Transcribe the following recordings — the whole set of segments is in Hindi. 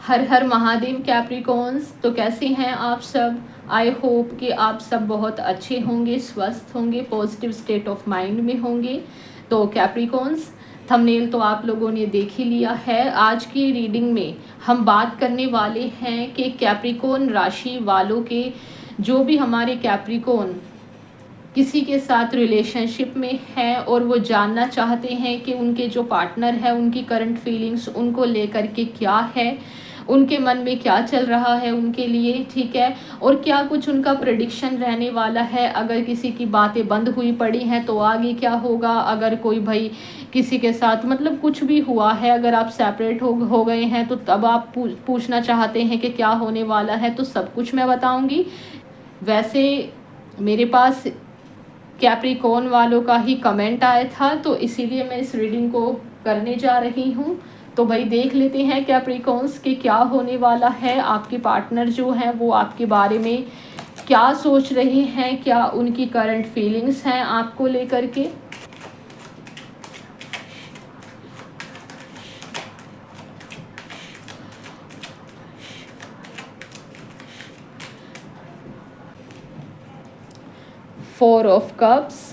हर हर महादेव कैप्रिकॉन्स। तो कैसे हैं आप सब? आई होप कि आप सब बहुत अच्छे होंगे, स्वस्थ होंगे, पॉजिटिव स्टेट ऑफ माइंड में होंगे। तो कैप्रिकॉन्स, थंबनेल तो आप लोगों ने देख ही लिया है। आज की रीडिंग में हम बात करने वाले हैं कि कैप्रिकॉन राशि वालों के, जो भी हमारे कैप्रिकॉन किसी के साथ रिलेशनशिप में है और वो जानना चाहते हैं कि उनके जो पार्टनर है उनकी करंट फीलिंग्स उनको लेकर के क्या है, उनके मन में क्या चल रहा है उनके लिए, ठीक है। और क्या कुछ उनका प्रेडिक्शन रहने वाला है। अगर किसी की बातें बंद हुई पड़ी हैं तो आगे क्या होगा। अगर कोई भाई किसी के साथ मतलब कुछ भी हुआ है, अगर आप सेपरेट हो गए हैं तो तब आप पूछना चाहते हैं कि क्या होने वाला है, तो सब कुछ मैं बताऊंगी। वैसे मेरे पास कैप्रिकॉन वालों का ही कमेंट आया था, तो इसीलिए मैं इस रीडिंग को करने जा रही हूँ। तो भाई देख लेते हैं कैप्रिकॉन्स के क्या होने वाला है। आपके पार्टनर जो हैं वो आपके बारे में क्या सोच रहे हैं, क्या उनकी करंट फीलिंग्स हैं आपको लेकर के। Four of cups.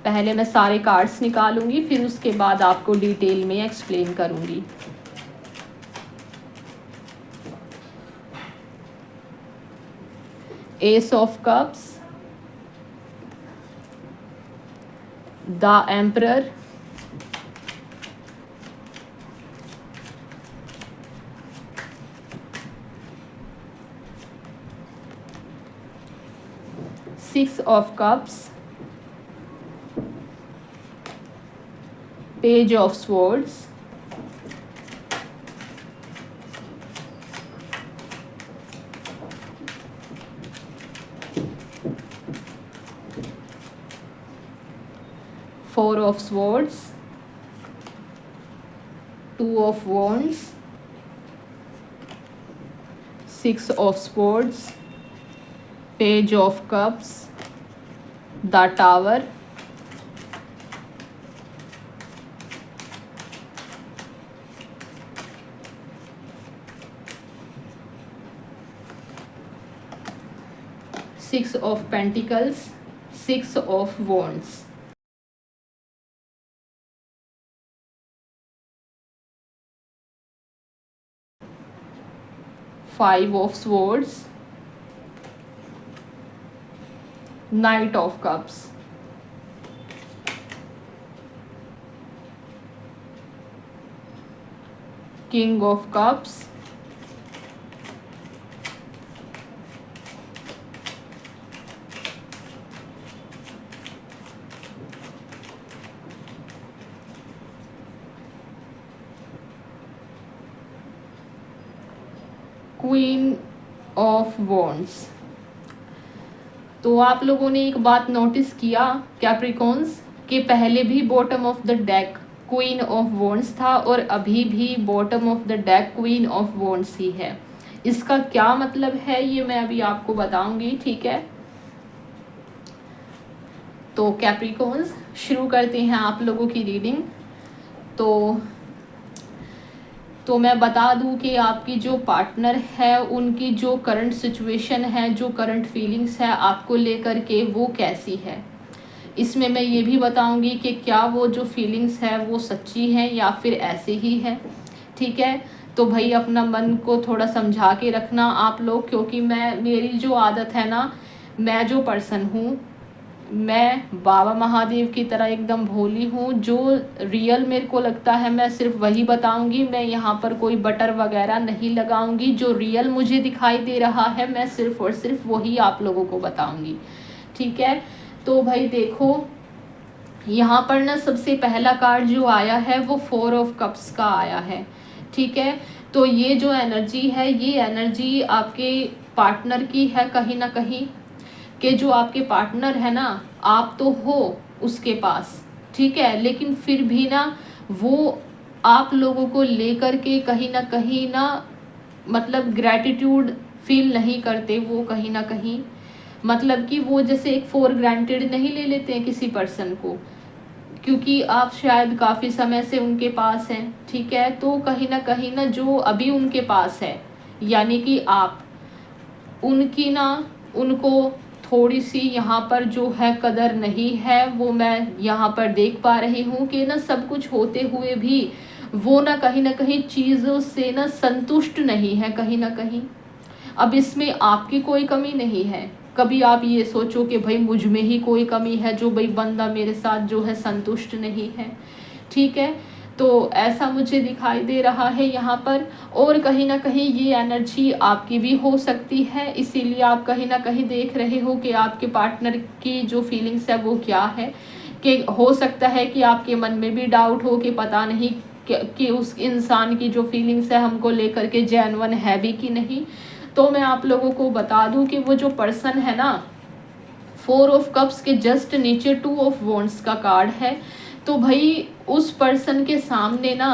पहले मैं सारे कार्ड्स निकालूंगी, फिर उसके बाद आपको डिटेल में एक्सप्लेन करूंगी। S of cups, the emperor, six of cups, page of swords, four of swords, two of wands, six of swords, page of cups, the tower, six of pentacles, six of wands, five of swords, night of cups, king of cups, queen of wands। तो आप लोगों ने एक बात नोटिस किया कैप्रिकॉन्स के पहले भी bottom of the deck queen of wands था और अभी भी bottom of the deck queen of wands ही है। इसका क्या मतलब है ये मैं अभी आपको बताऊंगी, ठीक है। तो कैप्रिकॉन्स शुरू करते हैं आप लोगों की रीडिंग। तो मैं बता दूं कि आपकी जो पार्टनर है उनकी जो करंट सिचुएशन है, जो करंट फीलिंग्स है आपको लेकर के वो कैसी है। इसमें मैं ये भी बताऊंगी कि क्या वो जो फीलिंग्स है वो सच्ची है या फिर ऐसे ही है, ठीक है। तो भाई अपना मन को थोड़ा समझा के रखना आप लोग, क्योंकि मेरी जो आदत है ना, मैं जो पर्सन हूँ, मैं बाबा महादेव की तरह एकदम भोली हूँ। जो रियल मेरे को लगता है मैं सिर्फ वही बताऊंगी। मैं यहाँ पर कोई बटर वगैरह नहीं लगाऊंगी। जो रियल मुझे दिखाई दे रहा है मैं सिर्फ और सिर्फ वही आप लोगों को बताऊंगी, ठीक है। तो भाई देखो यहाँ पर ना सबसे पहला कार्ड जो आया है वो फोर ऑफ कप्स का आया है, ठीक है। तो ये जो एनर्जी है ये एनर्जी आपके पार्टनर की है कहीं ना कहीं, कि जो आपके पार्टनर है ना, आप तो हो उसके पास, ठीक है, लेकिन फिर भी ना वो आप लोगों को लेकर के कहीं ना मतलब ग्रैटिट्यूड फील नहीं करते। वो कहीं ना कहीं मतलब कि वो जैसे एक फॉर ग्रांटेड नहीं ले लेते हैं किसी पर्सन को, क्योंकि आप शायद काफ़ी समय से उनके पास हैं, ठीक है। तो कहीं ना जो अभी उनके पास है, यानी कि आप उनकी ना, उनको थोड़ी सी यहाँ पर जो है कदर नहीं है, वो मैं यहाँ पर देख पा रही हूँ कि ना सब कुछ होते हुए भी वो ना कहीं चीज़ों से ना संतुष्ट नहीं है कहीं ना कहीं। अब इसमें आपकी कोई कमी नहीं है। कभी आप ये सोचो कि भाई मुझ में ही कोई कमी है जो भाई बंदा मेरे साथ जो है संतुष्ट नहीं है, ठीक है। तो ऐसा मुझे दिखाई दे रहा है यहाँ पर। और कहीं ना कहीं ये एनर्जी आपकी भी हो सकती है, इसीलिए आप कहीं ना कहीं देख रहे हो कि आपके पार्टनर की जो फीलिंग्स है वो क्या है। कि हो सकता है कि आपके मन में भी डाउट हो कि पता नहीं कि उस इंसान की जो फीलिंग्स है हमको लेकर के जेन्युइन है भी कि नहीं। तो मैं आप लोगों को बता दूं कि वो जो पर्सन है ना, 4 ऑफ कप्स के जस्ट नीचे 2 ऑफ वॉन्ड्स का कार्ड है। तो भाई उस पर्सन के सामने ना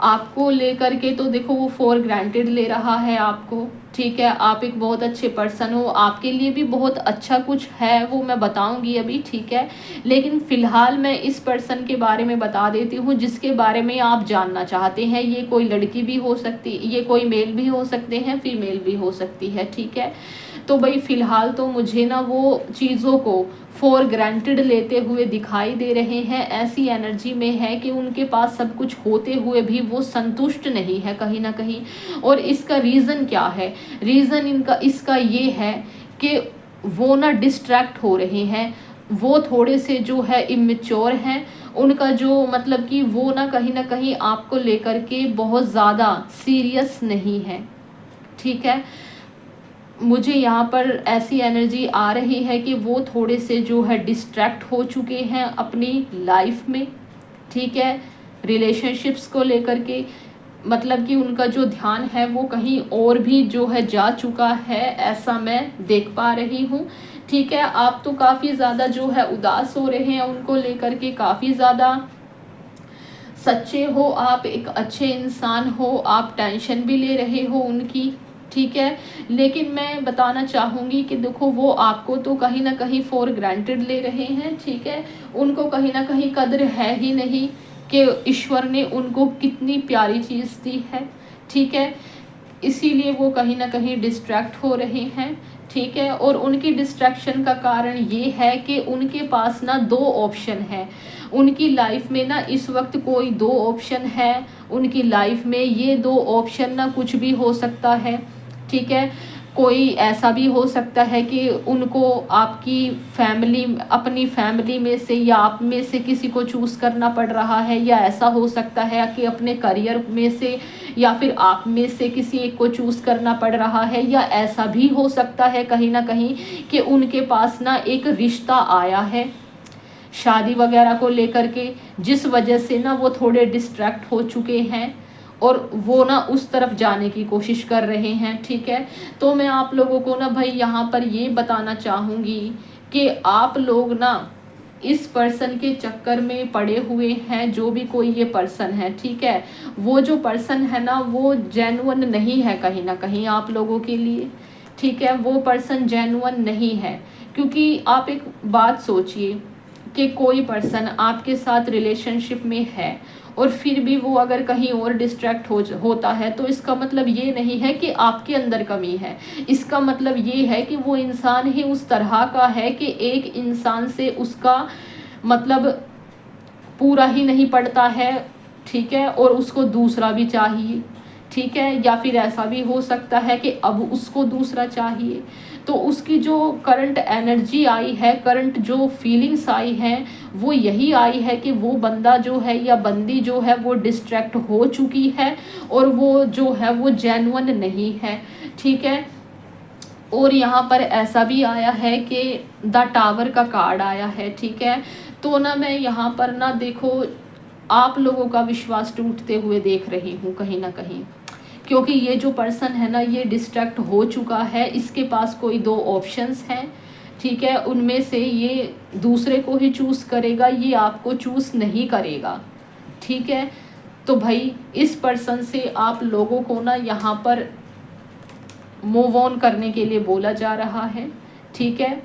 आपको लेकर के, तो देखो वो फॉर ग्रांटेड ले रहा है आपको, ठीक है। आप एक बहुत अच्छे पर्सन हो, आपके लिए भी बहुत अच्छा कुछ है, वो मैं बताऊंगी अभी, ठीक है। लेकिन फ़िलहाल मैं इस पर्सन के बारे में बता देती हूँ जिसके बारे में आप जानना चाहते हैं। ये कोई लड़की भी हो सकती, ये कोई मेल भी हो सकते हैं, फीमेल भी हो सकती है, ठीक है। तो भाई फ़िलहाल तो मुझे ना वो चीज़ों को फॉर ग्रांटेड लेते हुए दिखाई दे रहे हैं। ऐसी एनर्जी में है कि उनके पास सब कुछ होते हुए भी वो संतुष्ट नहीं है कहीं ना कहीं। और इसका रीज़न क्या है? रीज़न इनका इसका ये है कि वो ना डिस्ट्रैक्ट हो रहे हैं, वो थोड़े से जो है इमेच्योर हैं। उनका जो मतलब कि वो ना कहीं आपको लेकर के बहुत ज़्यादा सीरियस नहीं है, ठीक है। मुझे यहाँ पर ऐसी एनर्जी आ रही है कि वो थोड़े से जो है डिस्ट्रैक्ट हो चुके हैं अपनी लाइफ में, ठीक है, रिलेशनशिप्स को लेकर के। मतलब कि उनका जो ध्यान है वो कहीं और भी जो है जा चुका है, ऐसा मैं देख पा रही हूँ, ठीक है। आप तो काफ़ी ज़्यादा जो है उदास हो रहे हैं उनको लेकर के, काफ़ी ज़्यादा सच्चे हो, आप एक अच्छे इंसान हो, आप टेंशन भी ले रहे हो उनकी, ठीक है। लेकिन मैं बताना चाहूँगी कि देखो वो आपको तो कहीं ना कहीं फॉर ग्रांटेड ले रहे हैं, ठीक है। उनको कहीं ना कहीं कद्र है ही नहीं कि ईश्वर ने उनको कितनी प्यारी चीज़ दी है, ठीक है। इसीलिए वो कहीं ना कहीं डिस्ट्रैक्ट हो रहे हैं, ठीक है। और उनकी डिस्ट्रैक्शन का कारण ये है कि उनके पास ना 2 ऑप्शन है उनकी लाइफ में ना, इस वक्त कोई 2 ऑप्शन है उनकी लाइफ में। ये 2 ऑप्शन ना कुछ भी हो सकता है, ठीक है। कोई ऐसा भी हो सकता है कि उनको आपकी फैमिली, अपनी फैमिली में से या आप में से किसी को चूज़ करना पड़ रहा है, या ऐसा हो सकता है कि अपने करियर में से या फिर आप में से किसी एक को चूज़ करना पड़ रहा है, या ऐसा भी हो सकता है कहीं ना कहीं कि उनके पास ना एक रिश्ता आया है शादी वगैरह को लेकर के, जिस वजह से ना वो थोड़े डिस्ट्रैक्ट हो चुके हैं और वो ना उस तरफ जाने की कोशिश कर रहे हैं, ठीक है। तो मैं आप लोगों को ना भाई यहाँ पर ये बताना चाहूँगी कि आप लोग ना इस पर्सन के चक्कर में पड़े हुए हैं, जो भी कोई ये पर्सन है, ठीक है। वो जो पर्सन है ना वो जेन्युइन नहीं है कहीं ना कहीं आप लोगों के लिए, ठीक है। वो पर्सन जेन्युइन नहीं है, क्योंकि आप एक बात सोचिए कि कोई पर्सन आपके साथ रिलेशनशिप में है और फिर भी वो अगर कहीं और डिस्ट्रैक्ट होता है, तो इसका मतलब ये नहीं है कि आपके अंदर कमी है। इसका मतलब ये है कि वो इंसान ही उस तरह का है कि एक इंसान से उसका मतलब पूरा ही नहीं पड़ता है, ठीक है, और उसको दूसरा भी चाहिए, ठीक है। या फिर ऐसा भी हो सकता है कि अब उसको दूसरा चाहिए। तो उसकी जो करंट एनर्जी आई है, करंट जो फीलिंग्स आई हैं, वो यही आई है कि वो बंदा जो है या बंदी जो है वो डिस्ट्रैक्ट हो चुकी है और वो जो है वो जेन्युइन नहीं है, ठीक है। और यहाँ पर ऐसा भी आया है कि द टावर का कार्ड आया है, ठीक है। तो ना मैं यहाँ पर ना देखो आप लोगों का विश्वास टूटते हुए देख रही हूँ कहीं ना कहीं, क्योंकि ये जो पर्सन है ना ये डिस्ट्रैक्ट हो चुका है। इसके पास कोई 2 ऑप्शंस हैं, ठीक है। उनमें से ये दूसरे को ही चूज़ करेगा, ये आपको चूज़ नहीं करेगा, ठीक है। तो भाई इस पर्सन से आप लोगों को ना यहाँ पर मूव ऑन करने के लिए बोला जा रहा है, ठीक है।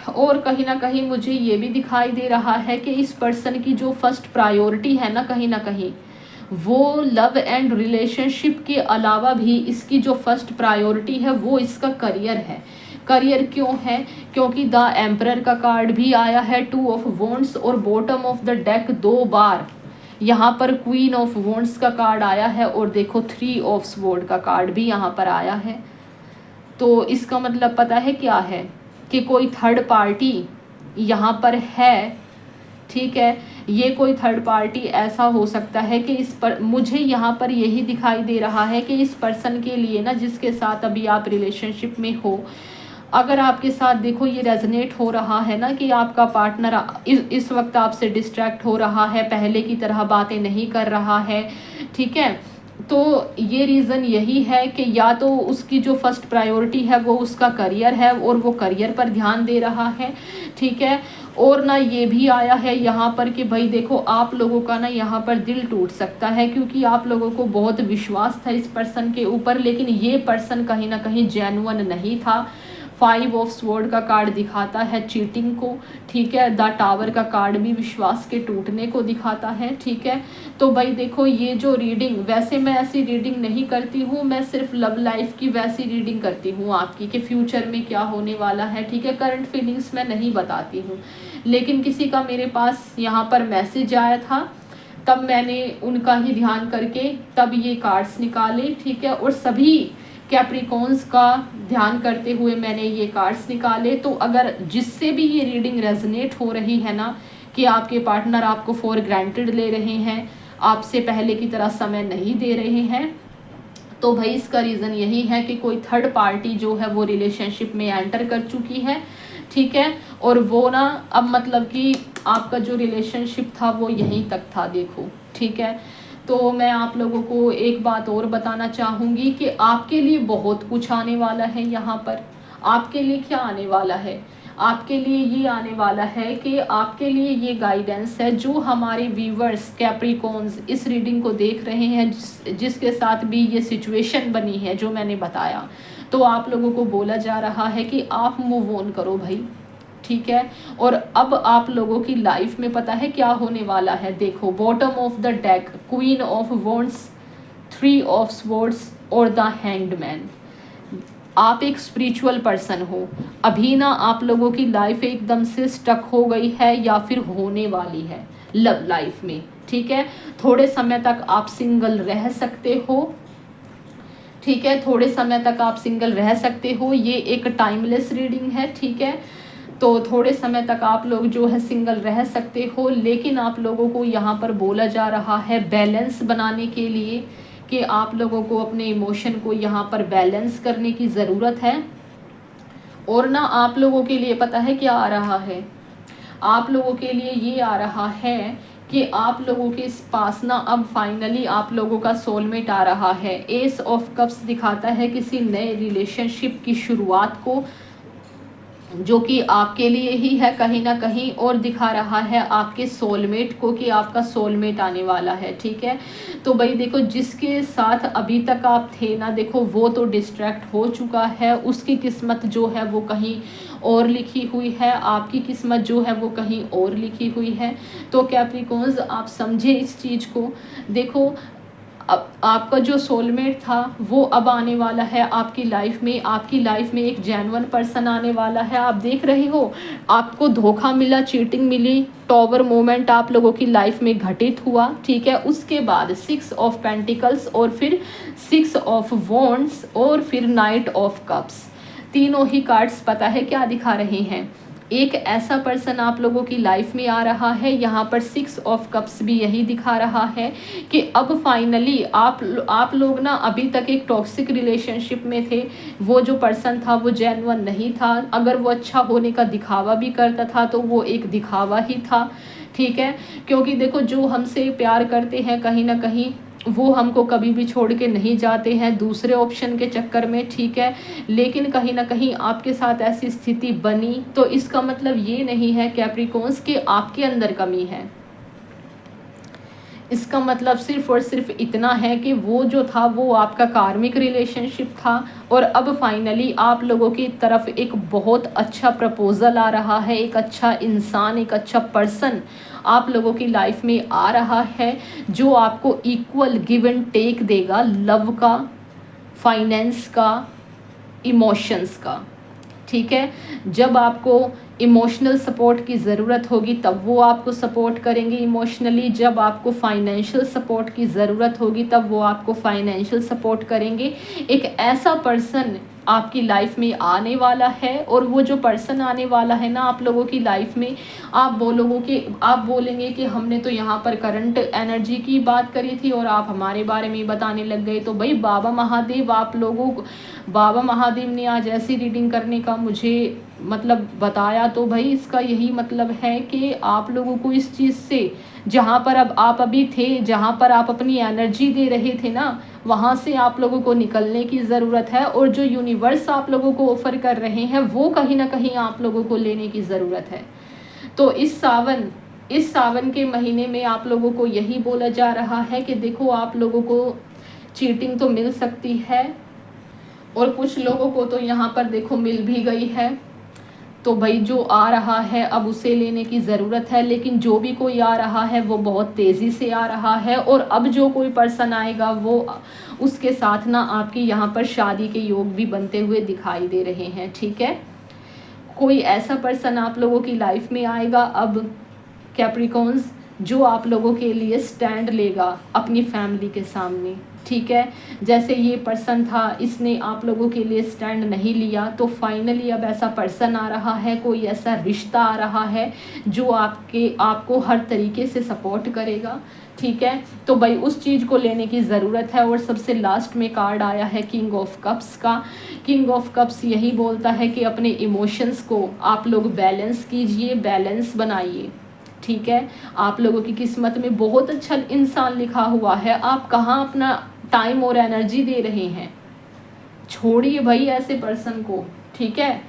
और कहीं ना कहीं मुझे ये भी दिखाई दे रहा है कि इस पर्सन की जो फर्स्ट प्रायोरिटी है ना कहीं वो लव एंड रिलेशनशिप के अलावा भी इसकी जो फर्स्ट प्रायोरिटी है वो इसका करियर है। करियर क्यों है? क्योंकि द एम्परर का कार्ड भी आया है, 2 ऑफ वॉन्ड्स, और बॉटम ऑफ द डेक 2 बार यहाँ पर क्वीन ऑफ वॉन्ड्स का कार्ड आया है, और देखो 3 ऑफ स्वॉर्ड का कार्ड भी यहाँ पर आया है। तो इसका मतलब पता है क्या है कि कोई थर्ड पार्टी यहाँ पर है, ठीक है। ये कोई थर्ड पार्टी ऐसा हो सकता है कि इस पर मुझे यहाँ पर यही दिखाई दे रहा है कि इस पर्सन के लिए ना, जिसके साथ अभी आप रिलेशनशिप में हो, अगर आपके साथ देखो ये रेजनेट हो रहा है ना कि आपका पार्टनर इस वक्त आपसे डिस्ट्रैक्ट हो रहा है, पहले की तरह बातें नहीं कर रहा है, ठीक है। तो ये रीज़न यही है कि या तो उसकी जो फर्स्ट प्रायोरिटी है वो उसका करियर है और वो करियर पर ध्यान दे रहा है, ठीक है। और ना ये भी आया है यहाँ पर कि भाई देखो आप लोगों का ना यहाँ पर दिल टूट सकता है, क्योंकि आप लोगों को बहुत विश्वास था इस पर्सन के ऊपर, लेकिन ये पर्सन कहीं ना कहीं जेन्युइन नहीं था। 5 ऑफ स्वॉर्ड का कार्ड दिखाता है चीटिंग को, ठीक है। द टावर का कार्ड भी विश्वास के टूटने को दिखाता है, ठीक है। तो भाई देखो ये जो रीडिंग, वैसे मैं ऐसी रीडिंग नहीं करती हूँ, मैं सिर्फ लव लाइफ की वैसी रीडिंग करती हूँ आपकी कि फ्यूचर में क्या होने वाला है, ठीक है। करंट फीलिंग्स मैं नहीं बताती हूँ, लेकिन किसी का मेरे पास यहाँ पर मैसेज आया था, तब मैंने उनका ही ध्यान करके तब ये कार्ड्स निकाले, ठीक है। और सभी कैप्रिकॉन्स का ध्यान करते हुए मैंने ये कार्ड्स निकाले। तो अगर जिससे भी ये रीडिंग रेजनेट हो रही है ना कि आपके पार्टनर आपको फॉर ग्रांटेड ले रहे हैं, आपसे पहले की तरह समय नहीं दे रहे हैं, तो भाई इसका रीज़न यही है कि कोई थर्ड पार्टी जो है वो रिलेशनशिप में एंटर कर चुकी है, ठीक है। और वो ना अब मतलब कि आपका जो रिलेशनशिप था वो यहीं तक था, देखो, ठीक है। तो मैं आप लोगों को एक बात और बताना चाहूँगी कि आपके लिए बहुत कुछ आने वाला है यहाँ पर। आपके लिए क्या आने वाला है? आपके लिए ये आने वाला है कि आपके लिए ये गाइडेंस है जो हमारे व्यूवर्स कैप्रिकॉन्स इस रीडिंग को देख रहे हैं, जिसके साथ भी ये सिचुएशन बनी है जो मैंने बताया। तो आप लोगों को बोला जा रहा है कि आप मूव ऑन करो भाई, ठीक है। और अब आप लोगों की लाइफ में पता है क्या होने वाला है? देखो bottom of the deck, queen of wands, 3 of swords और द हैंग्ड मैन। आप एक स्पिरिचुअल पर्सन हो, अभी ना आप लोगों की लाइफ एकदम से स्टक हो गई है या फिर होने वाली है लव लाइफ में, ठीक है। थोड़े समय तक आप सिंगल रह सकते हो, ठीक है। थोड़े समय तक आप सिंगल रह सकते हो, ये एक टाइमलेस रीडिंग है, ठीक है। तो थोड़े समय तक आप लोग जो है सिंगल रह सकते हो, लेकिन आप लोगों को यहाँ पर बोला जा रहा है बैलेंस बनाने के लिए कि आप लोगों को अपने इमोशन को यहाँ पर बैलेंस करने की ज़रूरत है। और ना आप लोगों के लिए पता है क्या आ रहा है? आप लोगों के लिए ये आ रहा है कि आप लोगों के पास ना अब फाइनली आप लोगों का सोलमेट आ रहा है। एस ऑफ कप्स दिखाता है किसी नए रिलेशनशिप की शुरुआत को, जो कि आपके लिए ही है कहीं ना कहीं, और दिखा रहा है आपके सोलमेट को कि आपका सोलमेट आने वाला है, ठीक है। तो भाई देखो जिसके साथ अभी तक आप थे ना, देखो वो तो डिस्ट्रैक्ट हो चुका है, उसकी किस्मत जो है वो कहीं और लिखी हुई है, आपकी किस्मत जो है वो कहीं और लिखी हुई है। तो कैप्रिकॉन्स आप समझे इस चीज़ को। देखो अब आपका जो सोलमेट था वो अब आने वाला है आपकी लाइफ में। आपकी लाइफ में एक जेन्युइन पर्सन आने वाला है। आप देख रहे हो आपको धोखा मिला, चीटिंग मिली, टॉवर मोमेंट आप लोगों की लाइफ में घटित हुआ, ठीक है। उसके बाद 6 ऑफ पेंटिकल्स और फिर 6 ऑफ वॉन्ड्स और फिर नाइट ऑफ कप्स, तीनों ही कार्ड्स पता है क्या दिखा रहे हैं? एक ऐसा पर्सन आप लोगों की लाइफ में आ रहा है। यहाँ पर 6 ऑफ कप्स भी यही दिखा रहा है कि अब फाइनली आप लोग ना अभी तक एक टॉक्सिक रिलेशनशिप में थे। वो जो पर्सन था वो जेन्युइन नहीं था। अगर वो अच्छा होने का दिखावा भी करता था तो वो एक दिखावा ही था, ठीक है। क्योंकि देखो जो हमसे प्यार करते हैं कहीं ना कहीं वो हमको कभी भी छोड़ के नहीं जाते हैं दूसरे ऑप्शन के चक्कर में, ठीक है। लेकिन कहीं ना कहीं आपके साथ ऐसी स्थिति बनी तो इसका मतलब ये नहीं है कैप्रिकॉन्स कि आपके अंदर कमी है। इसका मतलब सिर्फ़ और सिर्फ इतना है कि वो जो था वो आपका कार्मिक रिलेशनशिप था और अब फाइनली आप लोगों की तरफ एक बहुत अच्छा प्रपोज़ल आ रहा है, एक अच्छा इंसान, एक अच्छा पर्सन आप लोगों की लाइफ में आ रहा है, जो आपको इक्वल गिव एंड टेक देगा, लव का, फाइनेंस का, इमोशंस का। ठीक है, जब आपको इमोशनल सपोर्ट की ज़रूरत होगी तब वो आपको सपोर्ट करेंगे इमोशनली, जब आपको फाइनेंशियल सपोर्ट की ज़रूरत होगी तब वो आपको फाइनेंशियल सपोर्ट करेंगे। एक ऐसा पर्सन आपकी लाइफ में आने वाला है और वो जो पर्सन आने वाला है ना आप लोगों की लाइफ में, आप बोलेंगे कि हमने तो यहाँ पर करंट एनर्जी की बात करी थी और आप हमारे बारे में बताने लग गए। तो भाई बाबा महादेव ने आज ऐसी रीडिंग करने का मुझे मतलब बताया, तो भाई इसका यही मतलब है कि आप लोगों को इस चीज़ से, जहाँ पर अब आप अभी थे, जहाँ पर आप अपनी एनर्जी दे रहे थे ना, वहाँ से आप लोगों को निकलने की ज़रूरत है और जो यूनिवर्स आप लोगों को ऑफ़र कर रहे हैं वो कहीं ना कहीं आप लोगों को लेने की ज़रूरत है। तो इस सावन के महीने में आप लोगों को यही बोला जा रहा है कि देखो आप लोगों को चीटिंग तो मिल सकती है और कुछ लोगों को तो यहाँ पर देखो मिल भी गई है। तो भाई जो आ रहा है अब उसे लेने की ज़रूरत है, लेकिन जो भी कोई आ रहा है वो बहुत तेज़ी से आ रहा है और अब जो कोई पर्सन आएगा वो उसके साथ ना आपकी यहाँ पर शादी के योग भी बनते हुए दिखाई दे रहे हैं। ठीक है, कोई ऐसा पर्सन आप लोगों की लाइफ में आएगा अब कैप्रिकॉन्स, जो आप लोगों के लिए स्टैंड लेगा अपनी फैमिली के सामने। ठीक है, जैसे ये पर्सन था, इसने आप लोगों के लिए स्टैंड नहीं लिया, तो फाइनली अब ऐसा पर्सन आ रहा है, कोई ऐसा रिश्ता आ रहा है जो आपको हर तरीके से सपोर्ट करेगा। ठीक है, तो भाई उस चीज़ को लेने की ज़रूरत है। और सबसे लास्ट में कार्ड आया है किंग ऑफ कप्स का। किंग ऑफ कप्स यही बोलता है कि अपने इमोशंस को आप लोग बैलेंस कीजिए, बैलेंस बनाइए। ठीक है, आप लोगों की किस्मत में बहुत अच्छा इंसान लिखा हुआ है, आप कहाँ अपना टाइम और एनर्जी दे रहे हैं, छोड़िए भाई ऐसे पर्सन को। ठीक है,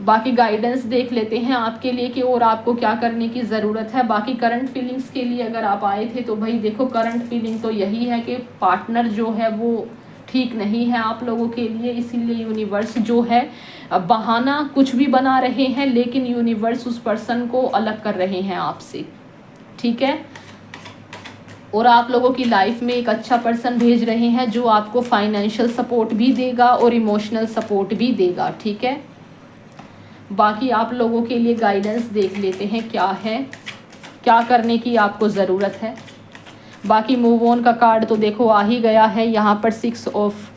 बाकी गाइडेंस देख लेते हैं आपके लिए कि और आपको क्या करने की ज़रूरत है। बाकी करंट फीलिंग्स के लिए अगर आप आए थे तो भाई देखो करंट फीलिंग तो यही है कि पार्टनर जो है वो ठीक नहीं है आप लोगों के लिए, इसीलिए यूनिवर्स जो है बहाना कुछ भी बना रहे हैं, लेकिन यूनिवर्स उस पर्सन को अलग कर रहे हैं आपसे। ठीक है, और आप लोगों की लाइफ में एक अच्छा पर्सन भेज रहे हैं जो आपको फाइनेंशियल सपोर्ट भी देगा और इमोशनल सपोर्ट भी देगा। ठीक है, बाकी आप लोगों के लिए गाइडेंस देख लेते हैं क्या है, क्या करने की आपको ज़रूरत है। बाकी मूव ऑन का कार्ड तो देखो आ ही गया है यहाँ पर, 6 ऑफ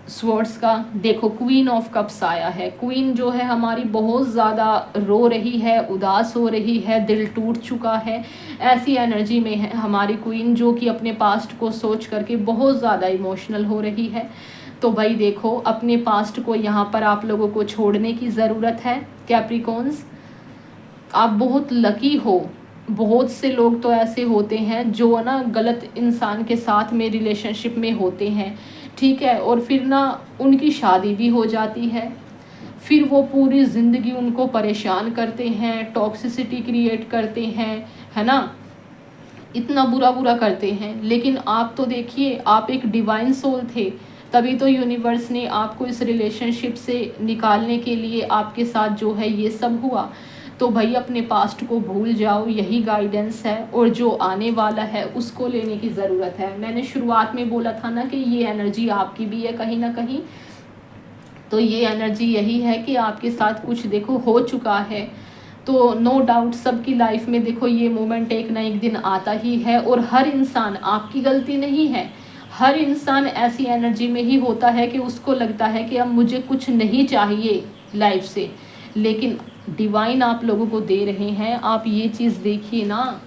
स्वॉर्ड्स का। देखो क्वीन ऑफ कप्स आया है। क्वीन जो है हमारी बहुत ज़्यादा रो रही है, उदास हो रही है, दिल टूट चुका है, ऐसी एनर्जी में है हमारी क्वीन, जो कि अपने पास्ट को सोच करके बहुत ज़्यादा इमोशनल हो रही है। तो भाई देखो अपने पास्ट को यहाँ पर आप लोगों को छोड़ने की ज़रूरत है कैप्रिकॉन्स। आप बहुत लकी हो। बहुत से लोग तो ऐसे होते हैं जो ना गलत इंसान के साथ में रिलेशनशिप में होते हैं। ठीक है, और फिर ना उनकी शादी भी हो जाती है, फिर वो पूरी ज़िंदगी उनको परेशान करते हैं, टॉक्सिसिटी क्रिएट करते हैं, है ना, इतना बुरा बुरा करते हैं। लेकिन आप तो देखिए आप एक डिवाइन सोल थे, तभी तो यूनिवर्स ने आपको इस रिलेशनशिप से निकालने के लिए आपके साथ जो है ये सब हुआ। तो भाई अपने पास्ट को भूल जाओ, यही गाइडेंस है, और जो आने वाला है उसको लेने की ज़रूरत है। मैंने शुरुआत में बोला था ना कि ये एनर्जी आपकी भी है कहीं ना कहीं, तो ये एनर्जी यही है कि आपके साथ कुछ देखो हो चुका है। तो नो डाउट सबकी लाइफ में देखो ये मोमेंट एक ना एक दिन आता ही है, और हर इंसान, आपकी गलती नहीं है, हर इंसान ऐसी एनर्जी में ही होता है कि उसको लगता है कि अब मुझे कुछ नहीं चाहिए लाइफ से, लेकिन डिवाइन आप लोगों को दे रहे हैं। आप ये चीज़ देखिए ना,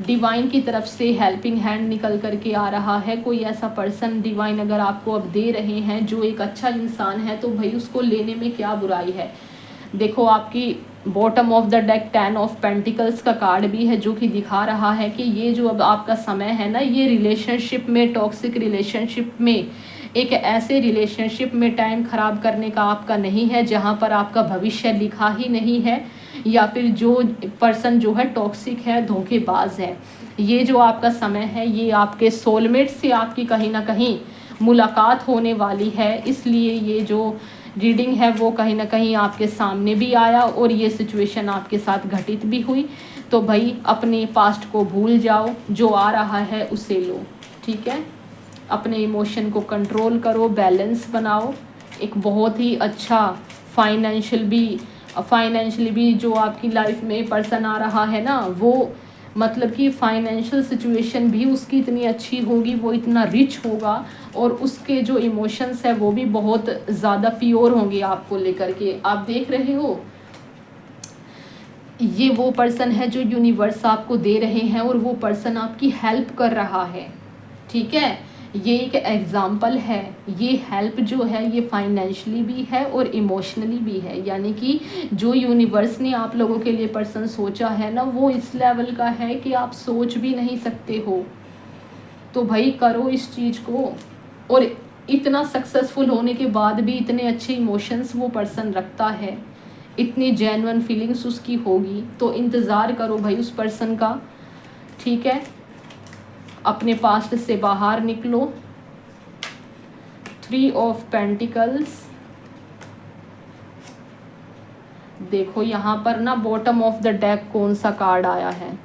डिवाइन की तरफ से हेल्पिंग हैंड निकल करके आ रहा है। कोई ऐसा पर्सन डिवाइन अगर आपको अब दे रहे हैं जो एक अच्छा इंसान है, तो भाई उसको लेने में क्या बुराई है। देखो आपकी bottom of the deck 10 of pentacles का कार्ड भी है, जो कि दिखा रहा है कि ये जो अब आपका समय है ना, ये रिलेशनशिप में, टॉक्सिक रिलेशनशिप में एक ऐसे रिलेशनशिप में टाइम ख़राब करने का आपका नहीं है जहाँ पर आपका भविष्य लिखा ही नहीं है, या फिर जो पर्सन जो है टॉक्सिक है, धोखेबाज है। ये जो आपका समय है, ये आपके सोलमेट से आपकी कहीं ना कहीं मुलाकात होने वाली है। इसलिए ये जो रीडिंग है वो कहीं ना कहीं आपके सामने भी आया और ये सिचुएशन आपके साथ घटित भी हुई। तो भाई अपने पास्ट को भूल जाओ, जो आ रहा है उसे लो, ठीक है। अपने इमोशन को कंट्रोल करो, बैलेंस बनाओ। एक बहुत ही अच्छा फाइनेंशियली भी जो आपकी लाइफ में पर्सन आ रहा है ना, वो मतलब कि फाइनेंशियल सिचुएशन भी उसकी इतनी अच्छी होगी, वो इतना रिच होगा और उसके जो इमोशंस है वो भी बहुत ज़्यादा प्योर होंगे आपको लेकर के। आप देख रहे हो, ये वो पर्सन है जो यूनिवर्स आपको दे रहे हैं और वो पर्सन आपकी हेल्प कर रहा है, ठीक है। ये एक एग्जाम्पल है। ये हेल्प जो है ये फाइनेंशियली भी है और इमोशनली भी है, यानी कि जो यूनिवर्स ने आप लोगों के लिए पर्सन सोचा है ना, वो इस लेवल का है कि आप सोच भी नहीं सकते हो। तो भाई करो इस चीज़ को। और इतना सक्सेसफुल होने के बाद भी इतने अच्छे इमोशंस वो पर्सन रखता है, इतनी जेन्युइन फीलिंग्स उसकी होगी, तो इंतज़ार करो भाई उस पर्सन का, ठीक है। अपने पास्ट से बाहर निकलो। 3 ऑफ पेंटिकल्स, देखो यहाँ पर ना बॉटम ऑफ द डेक कौन सा कार्ड आया है,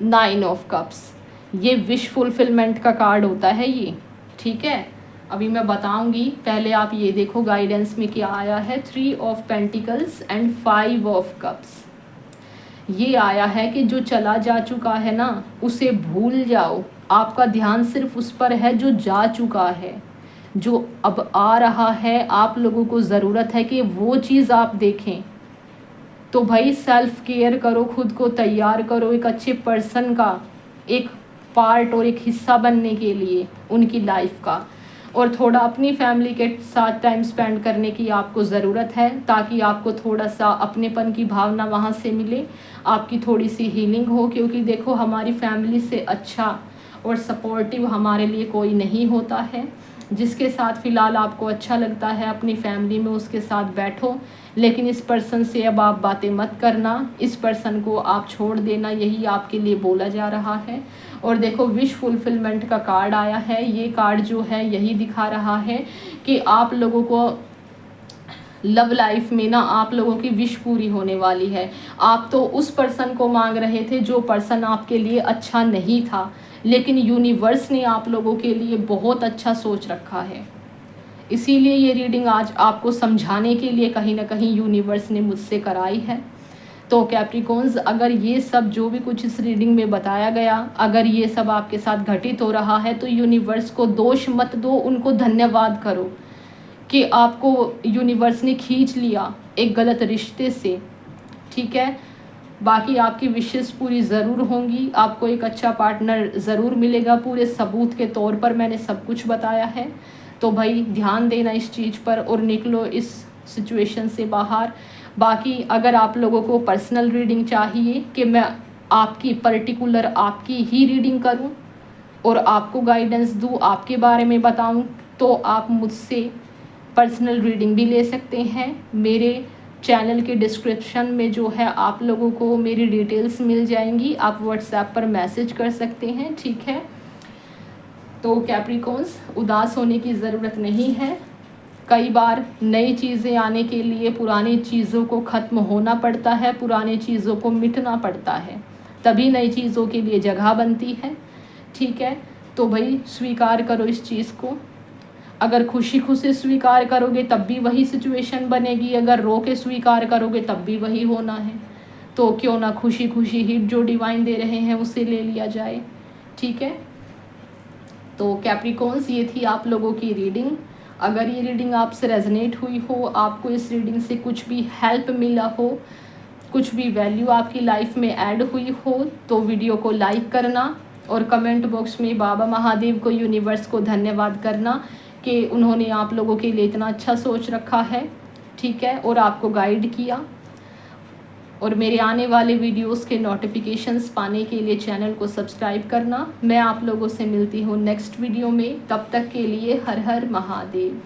9 ऑफ कप्स। ये विश फुलफिलमेंट का कार्ड होता है ये, ठीक है। अभी मैं बताऊंगी, पहले आप ये देखो गाइडेंस में क्या आया है। 3 of pentacles and 5 of cups. ये आया है कि जो चला जा चुका है ना उसे भूल जाओ। आपका ध्यान सिर्फ उस पर है जो जा चुका है। जो अब आ रहा है, आप लोगों को ज़रूरत है कि वो चीज़ आप देखें। तो भाई सेल्फ केयर करो, खुद को तैयार करो एक अच्छे पर्सन का एक पार्ट और एक हिस्सा बनने के लिए उनकी लाइफ का। और थोड़ा अपनी फैमिली के साथ टाइम स्पेंड करने की आपको ज़रूरत है, ताकि आपको थोड़ा सा अपनेपन की भावना वहाँ से मिले, आपकी थोड़ी सी हीलिंग हो। क्योंकि देखो, हमारी फैमिली से अच्छा और सपोर्टिव हमारे लिए कोई नहीं होता है। जिसके साथ फ़िलहाल आपको अच्छा लगता है अपनी फैमिली में, उसके साथ बैठो, लेकिन इस पर्सन से अब आप बातें मत करना, इस पर्सन को आप छोड़ देना, यही आपके लिए बोला जा रहा है। और देखो, विश फुलफिलमेंट का कार्ड आया है। ये कार्ड जो है यही दिखा रहा है कि आप लोगों को लव लाइफ में ना आप लोगों की विश पूरी होने वाली है। आप तो उस पर्सन को मांग रहे थे जो पर्सन आपके लिए अच्छा नहीं था, लेकिन यूनिवर्स ने आप लोगों के लिए बहुत अच्छा सोच रखा है। इसीलिए ये रीडिंग आज आपको समझाने के लिए कहीं ना कहीं यूनिवर्स ने मुझसे कराई है। तो कैप्रिकॉन्स, अगर ये सब जो भी कुछ इस रीडिंग में बताया गया, अगर ये सब आपके साथ घटित हो रहा है, तो यूनिवर्स को दोष मत दो, उनको धन्यवाद करो कि आपको यूनिवर्स ने खींच लिया एक गलत रिश्ते से, ठीक है। बाकी आपकी विशेष पूरी ज़रूर होंगी, आपको एक अच्छा पार्टनर ज़रूर मिलेगा। पूरे सबूत के तौर पर मैंने सब कुछ बताया है। तो भाई ध्यान देना इस चीज़ पर और निकलो इस सिचुएशन से बाहर। बाकी अगर आप लोगों को पर्सनल रीडिंग चाहिए कि मैं आपकी पर्टिकुलर आपकी ही रीडिंग करूं और आपको गाइडेंस दूं, आपके बारे में बताऊं, तो आप मुझसे पर्सनल रीडिंग भी ले सकते हैं। मेरे चैनल के डिस्क्रिप्शन में जो है आप लोगों को मेरी डिटेल्स मिल जाएंगी, आप व्हाट्सएप पर मैसेज कर सकते हैं, ठीक है। तो कैप्रिकॉन्स, उदास होने की ज़रूरत नहीं है। कई बार नई चीज़ें आने के लिए पुरानी चीज़ों को ख़त्म होना पड़ता है, पुरानी चीज़ों को मिटना पड़ता है, तभी नई चीज़ों के लिए जगह बनती है, ठीक है। तो भाई स्वीकार करो इस चीज़ को। अगर खुशी खुशी स्वीकार करोगे तब भी वही सिचुएशन बनेगी, अगर रो के स्वीकार करोगे तब भी वही होना है। तो क्यों ना खुशी खुशी ही जो डिवाइन दे रहे हैं उसे ले लिया जाए, ठीक है। तो कैप्रिकॉन्स, ये थी आप लोगों की रीडिंग। अगर ये रीडिंग आपसे रेजनेट हुई हो, आपको इस रीडिंग से कुछ भी हेल्प मिला हो, कुछ भी वैल्यू आपकी लाइफ में ऐड हुई हो, तो वीडियो को लाइक करना और कमेंट बॉक्स में बाबा महादेव को, यूनिवर्स को धन्यवाद करना कि उन्होंने आप लोगों के लिए इतना अच्छा सोच रखा है, ठीक है, और आपको गाइड किया। और मेरे आने वाले वीडियोस के नोटिफिकेशंस पाने के लिए चैनल को सब्सक्राइब करना। मैं आप लोगों से मिलती हूँ नेक्स्ट वीडियो में, तब तक के लिए हर हर महादेव।